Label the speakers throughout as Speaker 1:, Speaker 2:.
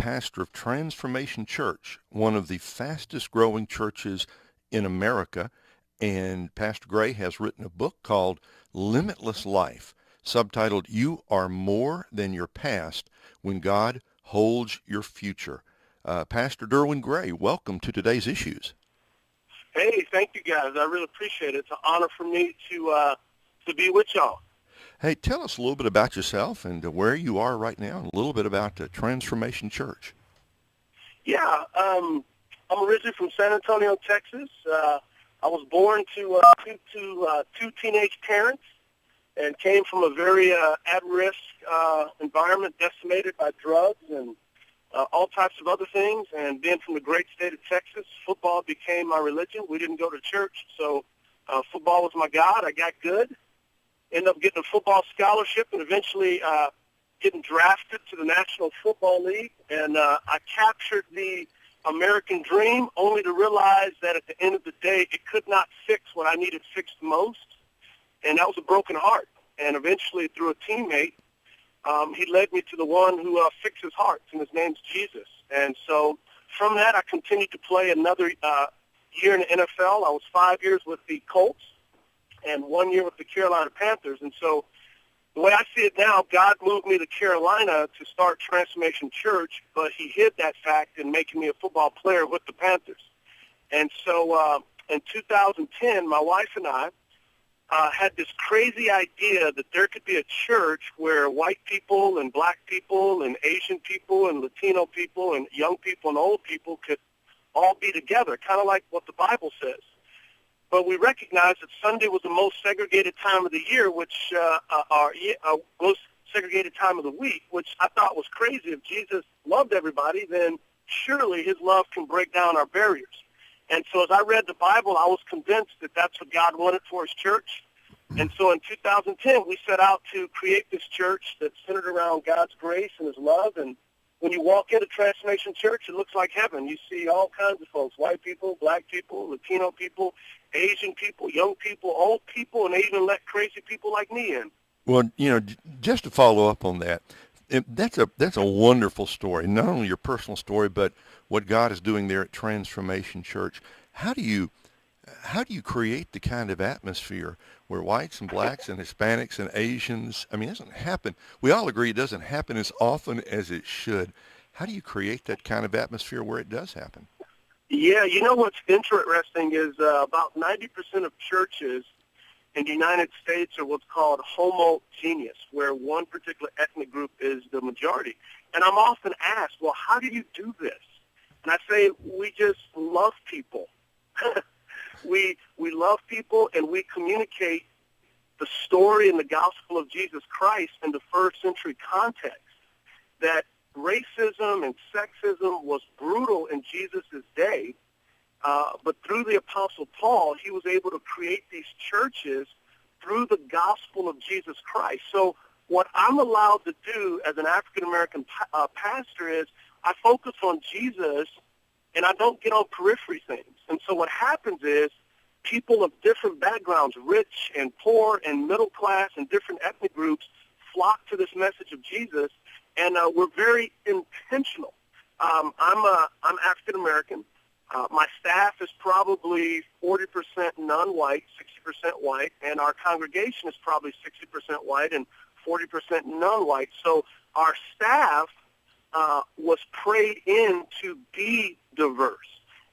Speaker 1: pastor of Transformation Church, one of the fastest growing churches in America. And Pastor Gray has written a book called Limitless Life, subtitled You Are More Than Your Past When God Holds Your Future. Pastor Derwin Gray, welcome to today's Issues.
Speaker 2: Hey, thank you guys. I really appreciate it. It's an honor for me to be with y'all.
Speaker 1: Hey, tell us a little bit about yourself and where you are right now, and a little bit about Transformation Church.
Speaker 2: Yeah, I'm originally from San Antonio, Texas. I was born to two teenage parents and came from a very at-risk environment decimated by drugs and all types of other things. And being from the great state of Texas, football became my religion. We didn't go to church, so football was my God. I got good. Ended up getting a football scholarship and eventually getting drafted to the National Football League. And I captured the American dream only to realize that at the end of the day, it could not fix what I needed fixed most. And that was a broken heart. And eventually, through a teammate, he led me to the one who fixes hearts, and his name's Jesus. And so from that, I continued to play another year in the NFL. I was 5 years with the Colts and 1 year with the Carolina Panthers. And so the way I see it now, God moved me to Carolina to start Transformation Church, but he hid that fact in making me a football player with the Panthers. And so in 2010, my wife and I had this crazy idea that there could be a church where white people and black people and Asian people and Latino people and young people and old people could all be together, kind of like what the Bible says. But we recognized that Sunday was the most segregated time of the year, which most segregated time of the week, which I thought was crazy. If Jesus loved everybody, then surely his love can break down our barriers. And so as I read the Bible, I was convinced that that's what God wanted for his church. And so in 2010, we set out to create this church that's centered around God's grace and his love. And when you walk into Transformation Church, it looks like heaven. You see all kinds of folks, white people, black people, Latino people, Asian people, young people, old people, and they even let crazy people like me in.
Speaker 1: Well, just to follow up on that, that's a wonderful story, not only your personal story, but what God is doing there at Transformation Church. How do you create the kind of atmosphere where whites and blacks and Hispanics and Asians, it doesn't happen. We all agree it doesn't happen as often as it should. How do you create that kind of atmosphere where it does happen?
Speaker 2: Yeah, what's interesting is about 90% of churches in the United States are what's called homogeneous, where one particular ethnic group is the majority. And I'm often asked, well, how do you do this? And I say, we just love people. We love people, and we communicate the story and the gospel of Jesus Christ in the first century context, that racism and sexism was brutal in Jesus' day, but through the Apostle Paul, he was able to create these churches through the gospel of Jesus Christ. So what I'm allowed to do as an African-American pastor is I focus on Jesus, and I don't get on periphery things. And so what happens is people of different backgrounds, rich and poor and middle class and different ethnic groups, flock to this message of Jesus, and we're very intentional. I'm African American. My staff is probably 40% non-white, 60% white, and our congregation is probably 60% white and 40% non-white. So our staff was prayed in to be diverse,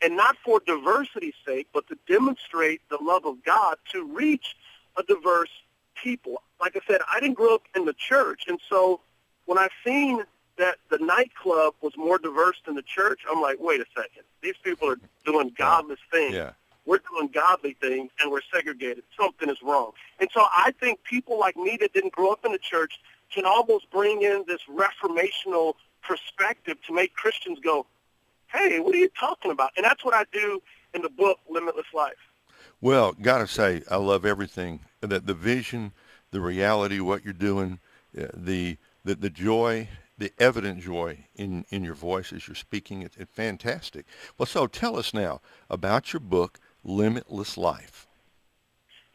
Speaker 2: and not for diversity's sake, but to demonstrate the love of God to reach a diverse people. Like I said, I didn't grow up in the church, and so when I seen that the nightclub was more diverse than the church, I'm like, wait a second. These people are doing godless things.
Speaker 1: Yeah.
Speaker 2: We're doing godly things, and we're segregated. Something is wrong. And so I think people like me that didn't grow up in the church can almost bring in this reformational perspective to make Christians go, hey, what are you talking about? And that's what I do in the book, Limitless Life.
Speaker 1: Well, gotta say, I love everything, that the vision, the reality, what you're doing, the joy, the evident joy in your voice as you're speaking. It's fantastic. Well, so tell us now about your book, Limitless Life.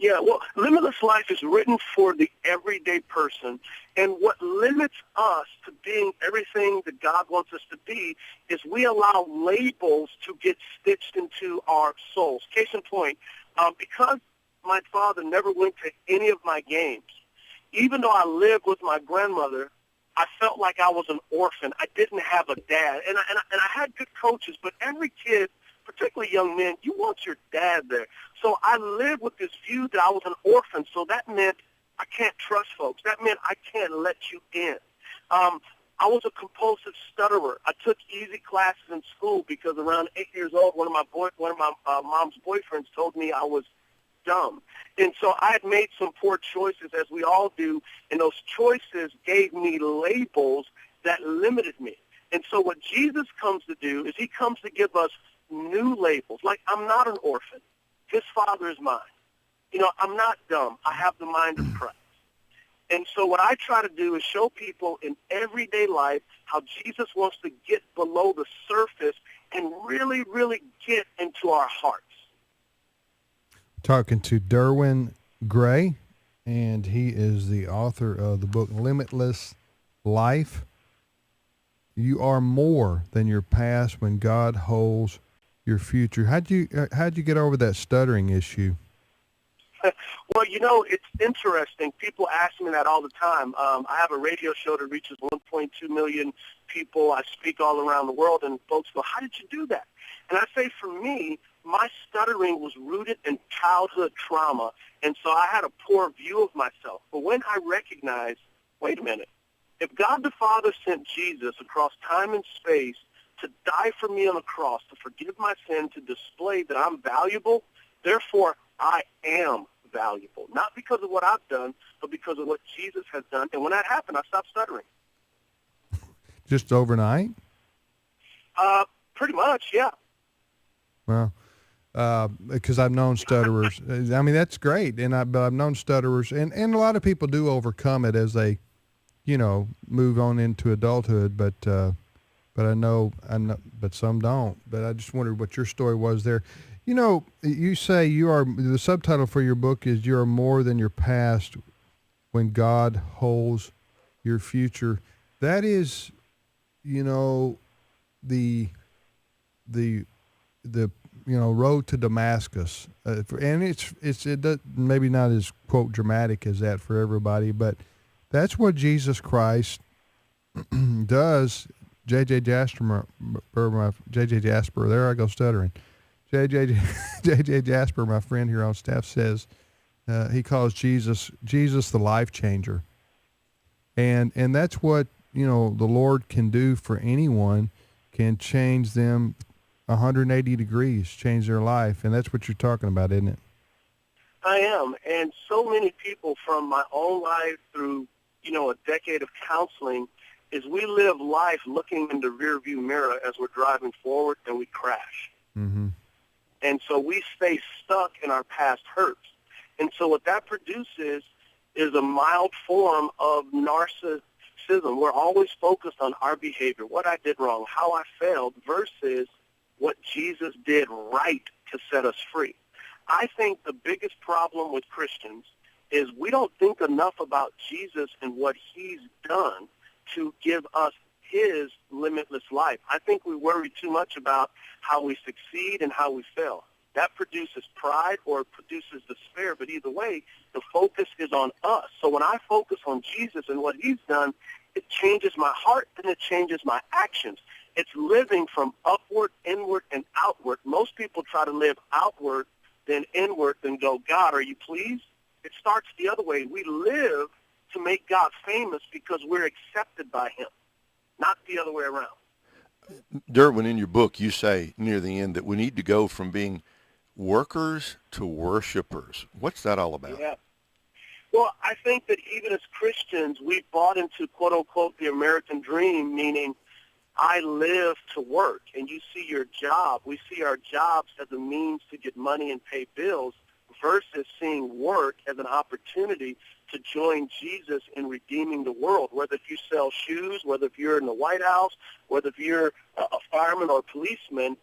Speaker 2: Yeah, well, Limitless Life is written for the everyday person, and what limits us to being everything that God wants us to be is we allow labels to get stitched into our souls. Case in point, because my father never went to any of my games, even though I lived with my grandmother, I felt like I was an orphan. I didn't have a dad, and I had good coaches, but every kid, particularly young men, you want your dad there. So I lived with this view that I was an orphan, so that meant I can't trust folks. That meant I can't let you in. I was a compulsive stutterer. I took easy classes in school because around 8 years old, one of my mom's boyfriends told me I was dumb. And so I had made some poor choices, as we all do, and those choices gave me labels that limited me. And so what Jesus comes to do is he comes to give us new labels. Like, I'm not an orphan. His Father is mine. You know, I'm not dumb. I have the mind of Christ. And so what I try to do is show people in everyday life how Jesus wants to get below the surface and really, really get into our hearts.
Speaker 3: Talking to Derwin Gray, and he is the author of the book Limitless Life. You are more than your past when God holds your future. How'd you get over that stuttering issue?
Speaker 2: Well, you know, it's interesting. People ask me that all the time. I have a radio show that reaches 1.2 million people. I speak all around the world, and folks go, how did you do that? And I say, for me, my stuttering was rooted in childhood trauma, and so I had a poor view of myself. But when I recognized, wait a minute, if God the Father sent Jesus across time and space to die for me on the cross, to forgive my sin, to display that I'm valuable, therefore I am valuable. Not because of what I've done, but because of what Jesus has done. And when that happened, I stopped stuttering.
Speaker 3: Just overnight?
Speaker 2: Pretty much, yeah.
Speaker 3: Well, because I've known stutterers. I mean, that's great. But I've known stutterers, and a lot of people do overcome it as they, move on into adulthood. But I know, but some don't. But I just wondered what your story was there. You say the subtitle for your book is "You Are More Than Your Past When God Holds Your Future." That is, the road to Damascus, and it does, maybe not as quote dramatic as that for everybody, but that's what Jesus Christ does. J.J. Jasper, there I go stuttering. J.J. Jasper, my friend here on staff, says he calls Jesus the life changer, and that's what the Lord can do for anyone, can change them 180 degrees, change their life, and that's what you're talking about, isn't it?
Speaker 2: I am, and so many people from my own life through a decade of counseling is we live life looking in the rearview mirror as we're driving forward, and we crash.
Speaker 3: Mm-hmm.
Speaker 2: And so we stay stuck in our past hurts. And so what that produces is a mild form of narcissism. We're always focused on our behavior, what I did wrong, how I failed, versus what Jesus did right to set us free. I think the biggest problem with Christians is we don't think enough about Jesus and what he's done to give us his limitless life. I think we worry too much about how we succeed and how we fail. That produces pride or it produces despair, but either way, the focus is on us. So when I focus on Jesus and what he's done, it changes my heart and it changes my actions. It's living from upward, inward, and outward. Most people try to live outward, then inward, then go, God, are you pleased? It starts the other way. We live to make God famous because we're accepted by him, not the other way around.
Speaker 1: Derwin, in your book, you say near the end that we need to go from being workers to worshipers. What's that all about?
Speaker 2: Yeah. Well, I think that even as Christians, we bought into, quote unquote, the American dream, meaning I live to work. And you see your job. We see our jobs as a means to get money and pay bills versus seeing work as an opportunity to join Jesus in redeeming the world, whether if you sell shoes, whether if you're in the White House, whether if you're a fireman or a policeman.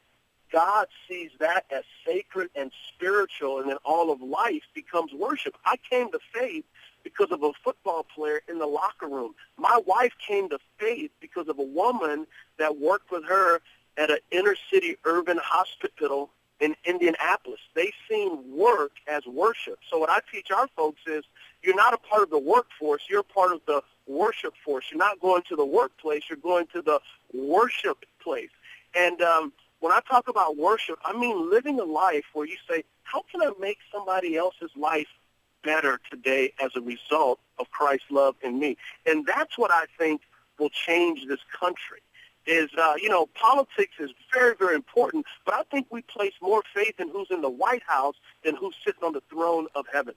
Speaker 2: God sees that as sacred and spiritual, and then all of life becomes worship. I came to faith because of a football player in the locker room. My wife came to faith because of a woman that worked with her at an inner-city urban hospital in Indianapolis. They seen work as worship. So what I teach our folks is you're not a part of the workforce, you're a part of the worship force. You're not going to the workplace, you're going to the worship place. And when I talk about worship, I mean living a life where you say, how can I make somebody else's life better today as a result of Christ's love in me? And that's what I think will change this country. Is, politics is very, very important, but I think we place more faith in who's in the White House than who's sitting on the throne of heaven.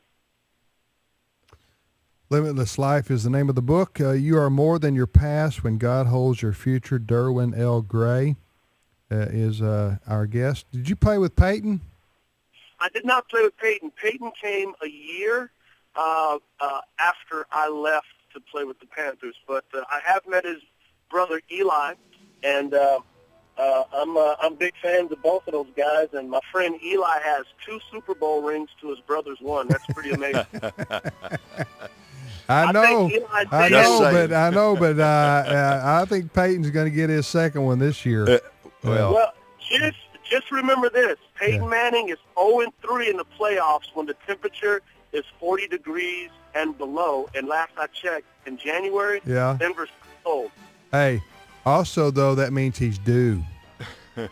Speaker 3: Limitless Life is the name of the book. You are more than your past when God holds your future. Derwin L. Gray is our guest. Did you play with Peyton?
Speaker 2: I did not play with Peyton. Peyton came a year after I left to play with the Panthers, but I have met his brother Eli, and I'm big fans of both of those guys. And my friend Eli has 2 Super Bowl rings to his brother's 1. That's pretty amazing.
Speaker 3: I know, but I think Peyton's going to get his second one this year.
Speaker 2: Well, just remember this: Peyton Manning is 0-3 in the playoffs when the temperature is 40 degrees and below. And last I checked, in January, Denver's cold.
Speaker 3: Hey, also though, that means he's due. All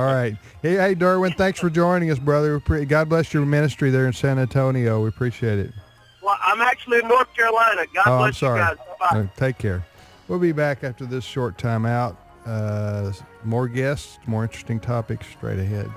Speaker 3: right. Hey, Derwin, thanks for joining us, brother. God bless your ministry there in San Antonio. We appreciate it.
Speaker 2: Well, I'm actually in North Carolina. God bless you guys. Bye.
Speaker 3: Take care. We'll be back after this short time out. More guests, more interesting topics straight ahead.